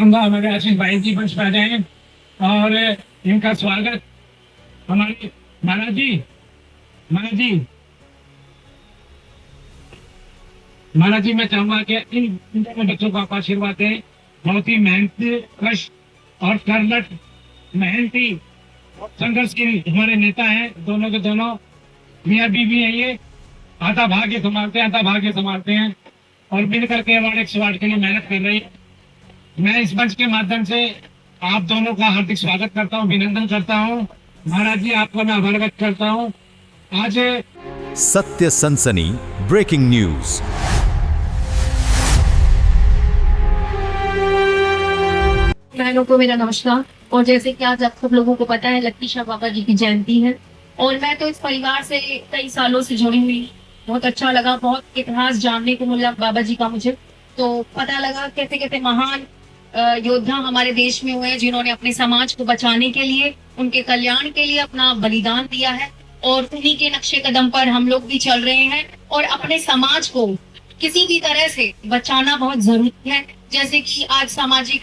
चाहूंगा हमारे आशीष भाई जी मंच पर आ जाए और इनका स्वागत हमारे महाराज जी महाराज जी महाराज जी मैं चाहूंगा कि इन दोनों बच्चों को आप आशीर्वाद दें। बहुत ही मेहनती कष्ट और कर्मठ मेहनती संघर्ष के हमारे नेता हैं दोनों के दोनों मियाँ बीवी हैं। ये आधा भाग्य संभालते हैं और मिलकर के वार्ड 108 के लिए मेहनत कर रही है। मैं इस मंच के माध्यम से आप दोनों का हार्दिक स्वागत करता हूँ, अभिनंदन करता हूँ। महाराज जी आपका मैं आभार व्यक्त करता हूँ। आज सत्य सनसनी ब्रेकिंग न्यूज। बहनों को मेरा नमस्कार। और जैसे कि आज आप सब लोगों को पता है लक्की शाह बाबा जी की जयंती है और मैं तो इस परिवार से कई सालों से जुड़ी हुई। बहुत अच्छा लगा, बहुत इतिहास जानने को मिला बाबा जी का। मुझे तो पता लगा कैसे कैसे महान योद्धा हमारे देश में हुए हैं जिन्होंने अपने समाज को बचाने के लिए, उनके कल्याण के लिए अपना बलिदान दिया है और उन्हीं के नक्शे कदम पर हम लोग भी चल रहे हैं और अपने समाज को किसी भी तरह से बचाना बहुत जरूरी है। जैसे कि आज सामाजिक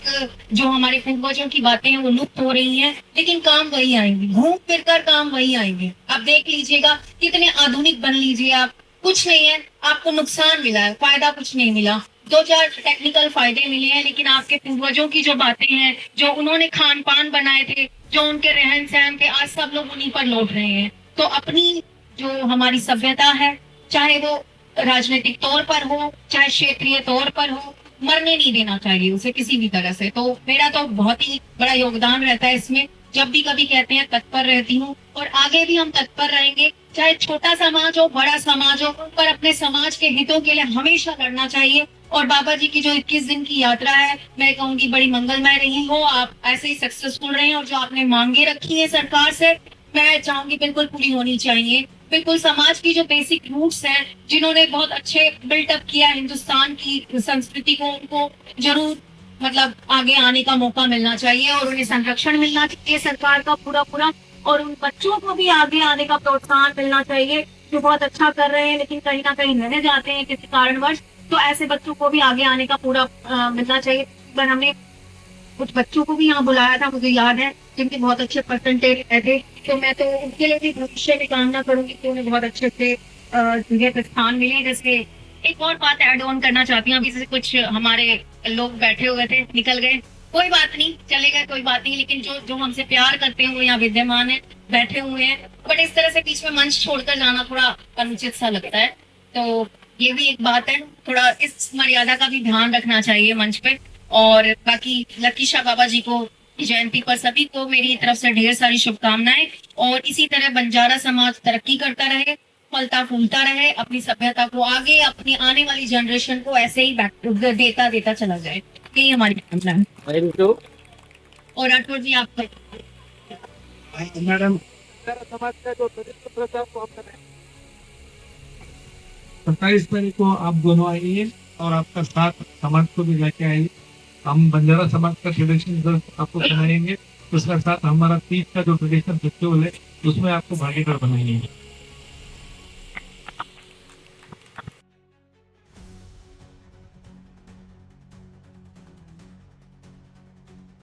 जो हमारे पूर्वजों की बातें हैं वो लुप्त हो रही हैं, लेकिन काम वही आएंगे, घूम फिर कर काम वही आएंगे। आप देख लीजिएगा कितने आधुनिक बन लीजिए आप, कुछ नहीं है, आपको नुकसान मिला है, फायदा कुछ नहीं मिला। 2-4 टेक्निकल फायदे मिले हैं, लेकिन आपके पूर्वजों की जो बातें हैं, जो उन्होंने खान पान बनाए थे, जो उनके रहन सहन थे, आज सब लोग उन्हीं पर लौट रहे हैं। तो अपनी जो हमारी सभ्यता है, चाहे वो राजनीतिक तौर पर हो, चाहे क्षेत्रीय तौर पर हो, मरने नहीं देना चाहिए उसे किसी भी तरह से। तो मेरा तो बहुत ही बड़ा योगदान रहता है इसमें। जब भी कभी कहते हैं तत्पर रहती हूँ और आगे भी हम तत्पर रहेंगे। चाहे छोटा समाज हो, बड़ा समाज हो, पर अपने समाज के हितों के लिए हमेशा लड़ना चाहिए। और बाबा जी की जो 21 दिन की यात्रा है, मैं कहूँगी बड़ी मंगलमय रही हो। आप ऐसे ही सक्सेसफुल रहे और जो आपने मांगे रखी है सरकार से, मैं चाहूंगी बिल्कुल पूरी होनी चाहिए। बिल्कुल समाज की जो बेसिक रूट्स हैं, जिन्होंने बहुत अच्छे बिल्टअप किया हिंदुस्तान की संस्कृति को, उनको जरूर मतलब आगे आने का मौका मिलना चाहिए और उन्हें संरक्षण मिलना चाहिए सरकार का पूरा पूरा। और उन बच्चों को भी आगे आने का प्रोत्साहन मिलना चाहिए जो बहुत अच्छा कर रहे हैं लेकिन कहीं ना कहीं रह जाते हैं किसी कारणवश। तो ऐसे बच्चों को भी आगे आने का पूरा मिलना चाहिए। पर हमने कुछ बच्चों को भी यहाँ बुलाया था, मुझे याद है, जिनके बहुत अच्छे परसेंटेज आए थे। तो मैं तो उनके लिए भी भविष्य में कामना करूंगी कि उन्हें बहुत अच्छे से जगह पे स्थान मिले। जैसे एक और बात ऐड ऑन करना चाहती हूँ, अभी से कुछ हमारे लोग बैठे हुए थे, निकल गए, कोई बात नहीं, चले गए, कोई बात नहीं। लेकिन जो हमसे प्यार करते हैं वो यहाँ विद्यमान है, बैठे हुए हैं। बट इस तरह से बीच में मंच छोड़कर जाना थोड़ा अनुचित सा लगता है। तो ये भी एक बात है, थोड़ा इस मर्यादा का भी ध्यान रखना चाहिए मंच पे। और बाकी लक्की शाह बाबा जी को जयंती पर सभी को मेरी तरफ से ढेर सारी शुभकामनाएं। और इसी तरह बंजारा समाज तरक्की करता रहे, फलता फूलता रहे, अपनी सभ्यता को आगे, अपनी आने वाली जनरेशन को ऐसे ही देता चला जाए। यही हमारी कामना है। और राठौर जी आप मैडम 27 तारीख को आप दोनों आइए और आपका साथ समाज को भी लेके आइए। हम बंजारा समाज का ट्रेडिशन आपको बनाएंगे, उसके साथ हमारा तीज का जो ट्रेडिशन फेस्टिवल है उसमें आपको भागीदार बनाएंगे।